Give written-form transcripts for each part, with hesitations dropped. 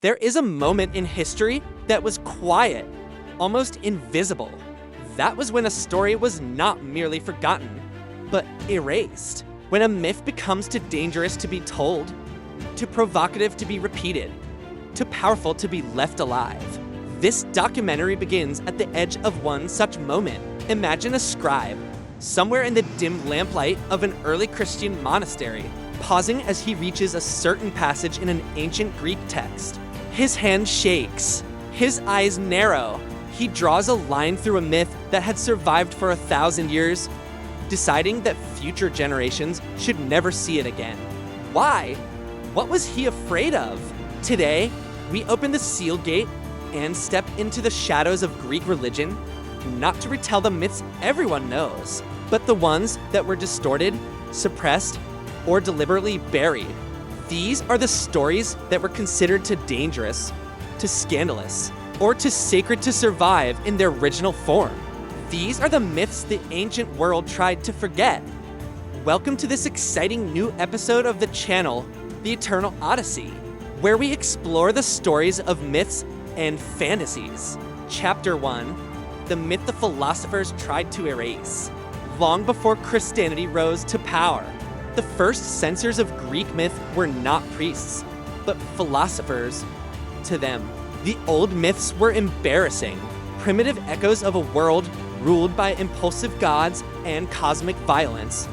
There is a moment in history that was quiet, almost invisible. That was when a story was not merely forgotten, but erased. When a myth becomes too dangerous to be told, too provocative to be repeated, too powerful to be left alive. This documentary begins at the edge of one such moment. Imagine a scribe, somewhere in the dim lamplight of an early Christian monastery, pausing as he reaches a certain passage in an ancient Greek text. His hand shakes, his eyes narrow. He draws a line through a myth that had survived for 1,000 years, deciding that future generations should never see it again. Why? What was he afraid of? Today, we open the seal gate and step into the shadows of Greek religion, not to retell the myths everyone knows, but the ones that were distorted, suppressed, or deliberately buried. These are the stories that were considered too dangerous, too scandalous, or too sacred to survive in their original form. These are the myths the ancient world tried to forget. Welcome to this exciting new episode of the channel, The Eternal Odyssey, where we explore the stories of myths and fantasies. Chapter 1, the myth the philosophers tried to erase. Long before Christianity rose to power, the first censors of Greek myth were not priests, but philosophers. To them, the old myths were embarrassing, primitive echoes of a world ruled by impulsive gods and cosmic violence.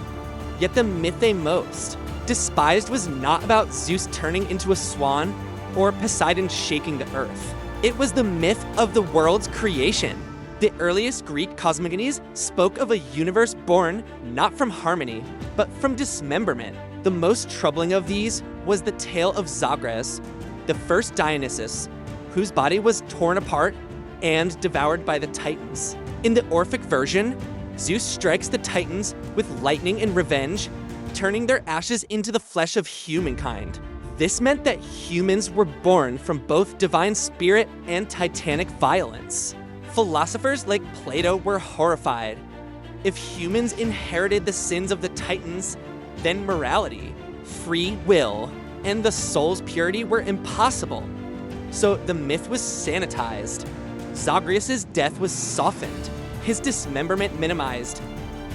Yet the myth they most despised was not about Zeus turning into a swan or Poseidon shaking the earth. It was the myth of the world's creation. The earliest Greek cosmogonies spoke of a universe born not from harmony, but from dismemberment. The most troubling of these was the tale of Zagreus, the first Dionysus, whose body was torn apart and devoured by the Titans. In the Orphic version, Zeus strikes the Titans with lightning in revenge, turning their ashes into the flesh of humankind. This meant that humans were born from both divine spirit and titanic violence. Philosophers like Plato were horrified. If humans inherited the sins of the Titans, then morality, free will, and the soul's purity were impossible. So the myth was sanitized. Zagreus' death was softened, his dismemberment minimized.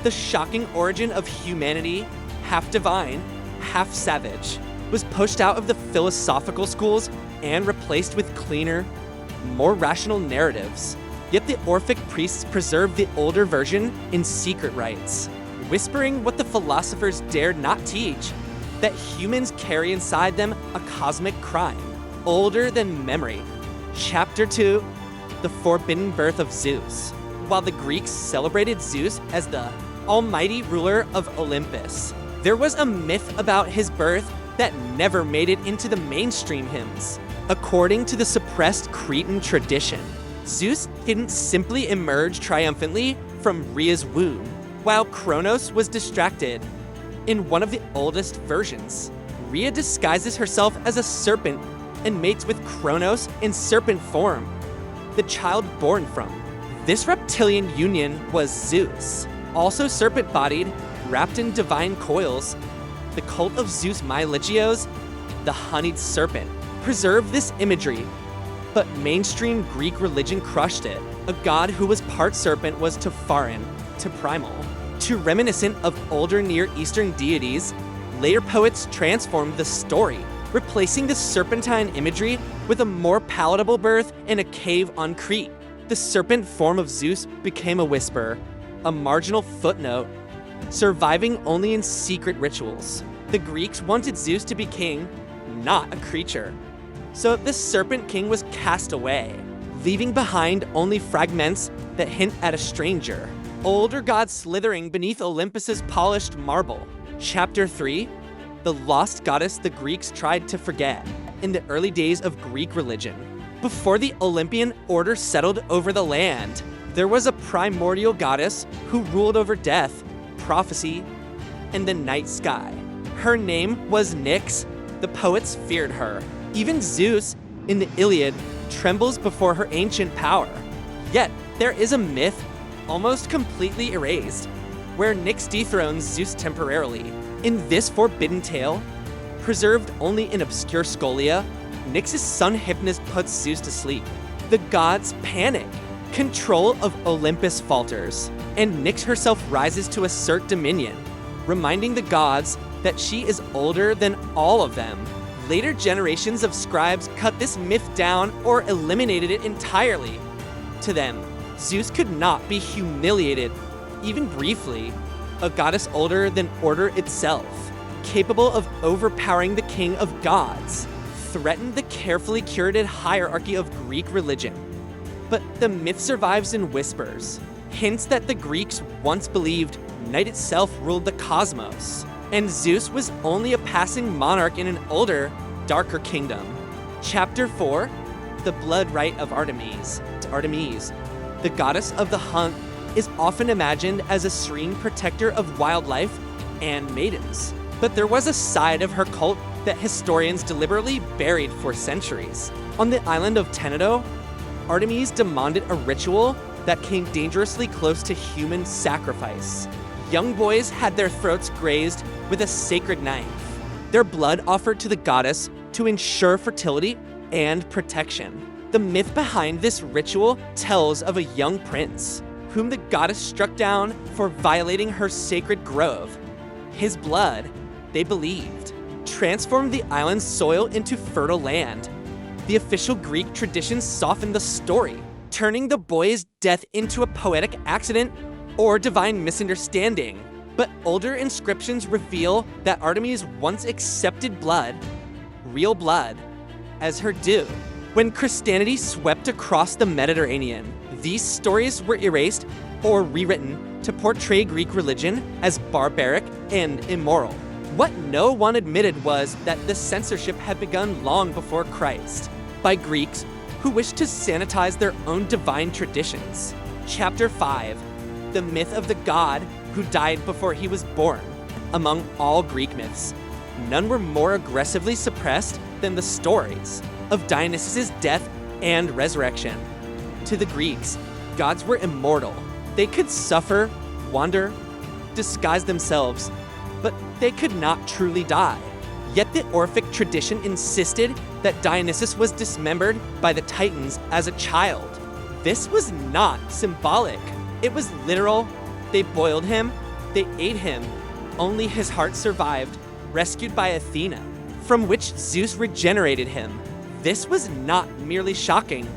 The shocking origin of humanity, half divine, half savage, was pushed out of the philosophical schools and replaced with cleaner, more rational narratives. Yet the Orphic priests preserved the older version in secret rites, whispering what the philosophers dared not teach, that humans carry inside them a cosmic crime, older than memory. Chapter 2, the forbidden birth of Zeus. While the Greeks celebrated Zeus as the almighty ruler of Olympus, there was a myth about his birth that never made it into the mainstream hymns. According to the suppressed Cretan tradition, Zeus didn't simply emerge triumphantly from Rhea's womb, while Kronos was distracted. In one of the oldest versions, Rhea disguises herself as a serpent and mates with Kronos in serpent form, the child born from. This reptilian union was Zeus. Also serpent-bodied, wrapped in divine coils, the cult of Zeus Mylichios, the honeyed serpent, preserved this imagery. But mainstream Greek religion crushed it. A god who was part serpent was too foreign, too primal, too reminiscent of older Near Eastern deities. Later poets transformed the story, replacing the serpentine imagery with a more palatable birth in a cave on Crete. The serpent form of Zeus became a whisper, a marginal footnote, surviving only in secret rituals. The Greeks wanted Zeus to be king, not a creature. So the serpent king was cast away, leaving behind only fragments that hint at a stranger, older gods slithering beneath Olympus's polished marble. Chapter 3, the lost goddess the Greeks tried to forget. In the early days of Greek religion, before the Olympian order settled over the land, there was a primordial goddess who ruled over death, prophecy, and the night sky. Her name was Nyx. The poets feared her. Even Zeus, in the Iliad, trembles before her ancient power. Yet, there is a myth, almost completely erased, where Nyx dethrones Zeus temporarily. In this forbidden tale, preserved only in obscure scholia, Nyx's son Hypnos puts Zeus to sleep. The gods panic. Control of Olympus falters, and Nyx herself rises to assert dominion, reminding the gods that she is older than all of them. Later generations of scribes cut this myth down or eliminated it entirely. To them, Zeus could not be humiliated, even briefly. A goddess older than order itself, capable of overpowering the king of gods, threatened the carefully curated hierarchy of Greek religion. But the myth survives in whispers, hints that the Greeks once believed night itself ruled the cosmos, and Zeus was only a passing monarch in an older, darker kingdom. Chapter 4, The Blood Rite of Artemis. Artemis, the goddess of the hunt, is often imagined as a serene protector of wildlife and maidens. But there was a side of her cult that historians deliberately buried for centuries. On the island of Tenedo, Artemis demanded a ritual that came dangerously close to human sacrifice. Young boys had their throats grazed with a sacred knife, their blood offered to the goddess to ensure fertility and protection. The myth behind this ritual tells of a young prince, whom the goddess struck down for violating her sacred grove. His blood, they believed, transformed the island's soil into fertile land. The official Greek tradition softened the story, turning the boy's death into a poetic accident or divine misunderstanding. But older inscriptions reveal that Artemis once accepted blood, real blood, as her due. When Christianity swept across the Mediterranean, these stories were erased or rewritten to portray Greek religion as barbaric and immoral. What no one admitted was that the censorship had begun long before Christ, by Greeks who wished to sanitize their own divine traditions. Chapter 5, The Myth of the God Who Died Before He Was Born. Among all Greek myths, none were more aggressively suppressed than the stories of Dionysus' death and resurrection. To the Greeks, gods were immortal. They could suffer, wander, disguise themselves, but they could not truly die. Yet the Orphic tradition insisted that Dionysus was dismembered by the Titans as a child. This was not symbolic. It was literal. They boiled him, they ate him. Only his heart survived, rescued by Athena, from which Zeus regenerated him. This was not merely shocking.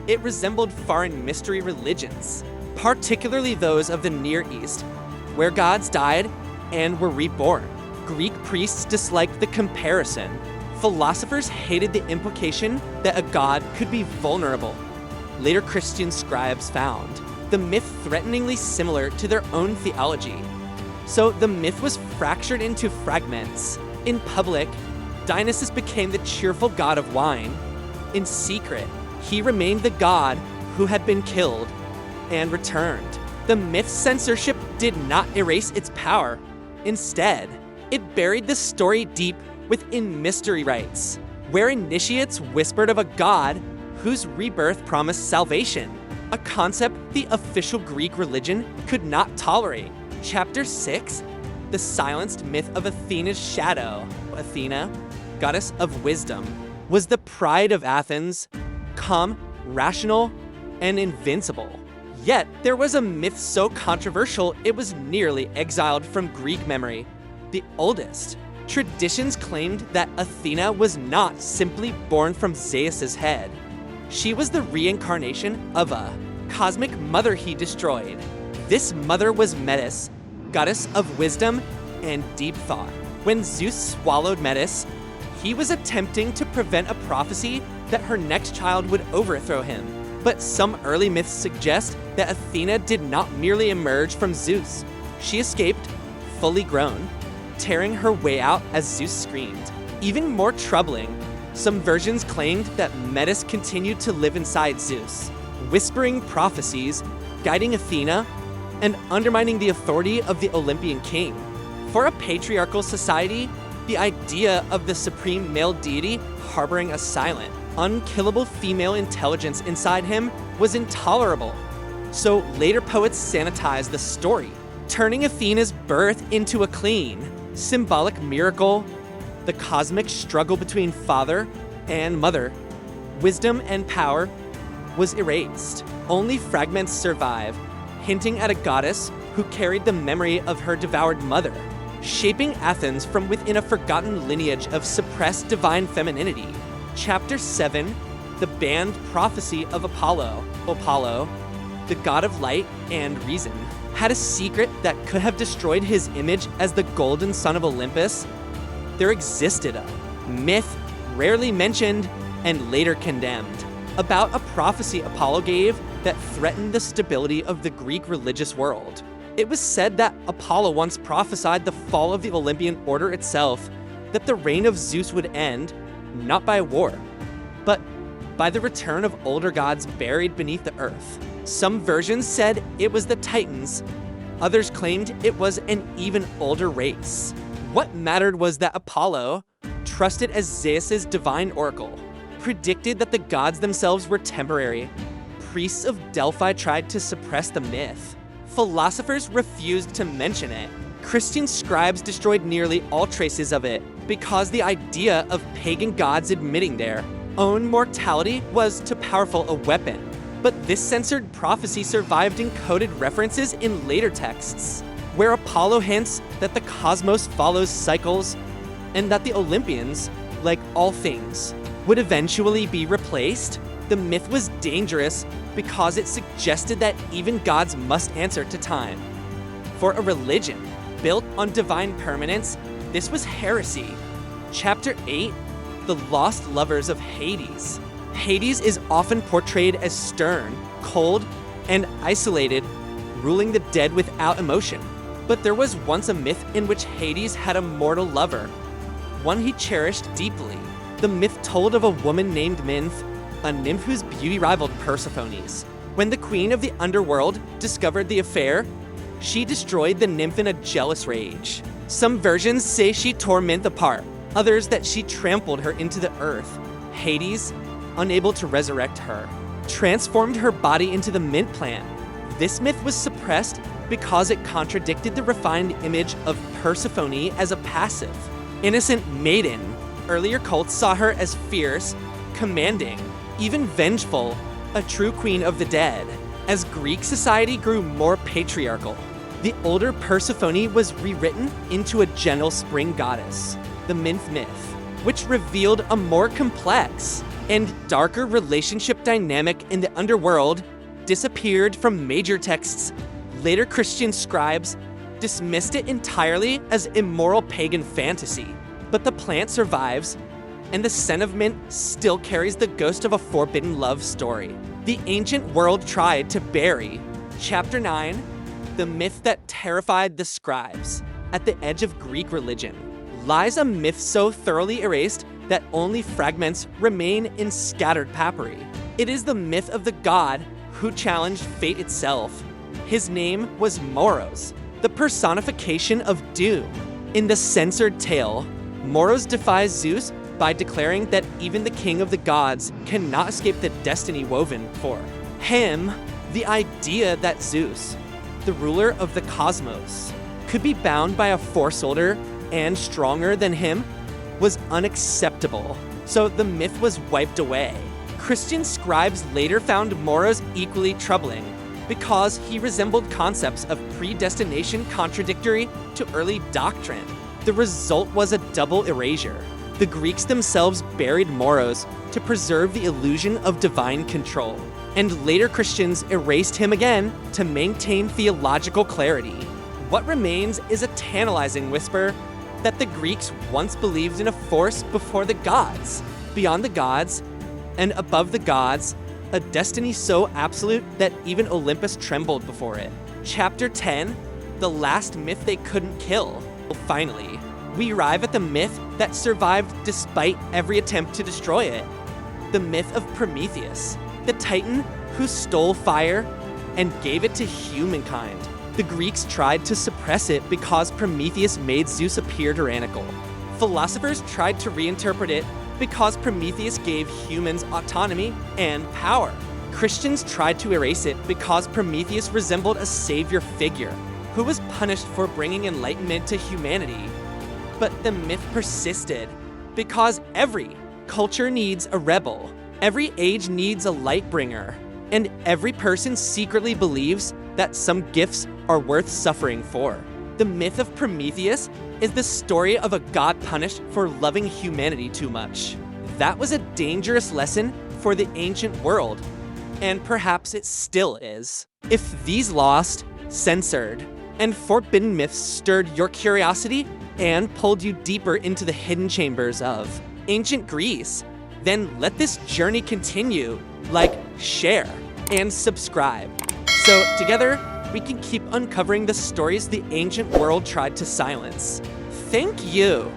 It resembled foreign mystery religions, particularly those of the Near East, where gods died and were reborn. Greek priests disliked the comparison. Philosophers hated the implication that a god could be vulnerable. Later Christian scribes found the myth threateningly similar to their own theology. So the myth was fractured into fragments. In public, Dionysus became the cheerful god of wine. In secret, he remained the god who had been killed and returned. The myth's censorship did not erase its power. Instead, it buried the story deep within mystery rites, where initiates whispered of a god whose rebirth promised salvation, a concept the official Greek religion could not tolerate. Chapter 6, The Silenced Myth of Athena's Shadow. Athena, goddess of wisdom, was the pride of Athens, calm, rational, and invincible. Yet, there was a myth so controversial it was nearly exiled from Greek memory. The oldest. Traditions claimed that Athena was not simply born from Zeus's head. She was the reincarnation of a cosmic mother he destroyed. This mother was Metis, goddess of wisdom and deep thought. When Zeus swallowed Metis, he was attempting to prevent a prophecy that her next child would overthrow him. But some early myths suggest that Athena did not merely emerge from Zeus. She escaped, fully grown, tearing her way out as Zeus screamed. Even more troubling, some versions claimed that Metis continued to live inside Zeus, whispering prophecies, guiding Athena, and undermining the authority of the Olympian king. For a patriarchal society, the idea of the supreme male deity harboring a silent, unkillable female intelligence inside him was intolerable. So later poets sanitized the story, turning Athena's birth into a clean, symbolic miracle, the cosmic struggle between father and mother, wisdom and power, was erased. Only fragments survive, hinting at a goddess who carried the memory of her devoured mother, shaping Athens from within a forgotten lineage of suppressed divine femininity. Chapter 7, the banned prophecy of Apollo. Apollo, the god of light and reason, had a secret that could have destroyed his image as the golden son of Olympus. There existed a myth, rarely mentioned and later condemned, about a prophecy Apollo gave that threatened the stability of the Greek religious world. It was said that Apollo once prophesied the fall of the Olympian order itself, that the reign of Zeus would end, not by war, but by the return of older gods buried beneath the earth. Some versions said it was the Titans, others claimed it was an even older race. What mattered was that Apollo, trusted as Zeus's divine oracle, predicted that the gods themselves were temporary. Priests of Delphi tried to suppress the myth. Philosophers refused to mention it. Christian scribes destroyed nearly all traces of it because the idea of pagan gods admitting their own mortality was too powerful a weapon. But this censored prophecy survived in coded references in later texts, where Apollo hints that the cosmos follows cycles and that the Olympians, like all things, would eventually be replaced. The myth was dangerous because it suggested that even gods must answer to time. For a religion built on divine permanence, this was heresy. Chapter 8, the lost lovers of Hades. Hades is often portrayed as stern, cold, and isolated, ruling the dead without emotion. But there was once a myth in which Hades had a mortal lover, one he cherished deeply. The myth told of a woman named Nymph, a nymph whose beauty rivaled Persephone's. When the queen of the underworld discovered the affair, she destroyed the nymph in a jealous rage. Some versions say she tore Nymph apart, others that she trampled her into the earth. Hades, unable to resurrect her, transformed her body into the mint plant. This myth was suppressed because it contradicted the refined image of Persephone as a passive, innocent maiden. Earlier cults saw her as fierce, commanding, even vengeful, a true queen of the dead. As Greek society grew more patriarchal, the older Persephone was rewritten into a gentle spring goddess, the nymph myth, which revealed a more complex and darker relationship dynamic in the underworld. Disappeared from major texts. Later Christian scribes dismissed it entirely as immoral pagan fantasy. But the plant survives, and the scent of mint still carries the ghost of a forbidden love story the ancient world tried to bury. Chapter 9, the myth that terrified the scribes. At the edge of Greek religion lies a myth so thoroughly erased that only fragments remain in scattered papyri. It is the myth of the god who challenged fate itself. His name was Moros, the personification of doom. In the censored tale, Moros defies Zeus by declaring that even the king of the gods cannot escape the destiny woven for him. The idea that Zeus, the ruler of the cosmos, could be bound by a force older and stronger than him was unacceptable, so the myth was wiped away. Christian scribes later found Moros equally troubling because he resembled concepts of predestination contradictory to early doctrine. The result was a double erasure. The Greeks themselves buried Moros to preserve the illusion of divine control, and later Christians erased him again to maintain theological clarity. What remains is a tantalizing whisper that the Greeks once believed in a force before the gods, beyond the gods, and above the gods, a destiny so absolute that even Olympus trembled before it. Chapter 10, the last myth they couldn't kill. Finally, we arrive at the myth that survived despite every attempt to destroy it. The myth of Prometheus, the titan who stole fire and gave it to humankind. The Greeks tried to suppress it because Prometheus made Zeus appear tyrannical. Philosophers tried to reinterpret it because Prometheus gave humans autonomy and power. Christians tried to erase it because Prometheus resembled a savior figure who was punished for bringing enlightenment to humanity. But the myth persisted because every culture needs a rebel, every age needs a light bringer, and every person secretly believes that some gifts are worth suffering for. The myth of Prometheus is the story of a god punished for loving humanity too much. That was a dangerous lesson for the ancient world, and perhaps it still is. If these lost, censored, and forbidden myths stirred your curiosity and pulled you deeper into the hidden chambers of ancient Greece, then let this journey continue. Like, share, and subscribe. So together, we can keep uncovering the stories the ancient world tried to silence. Thank you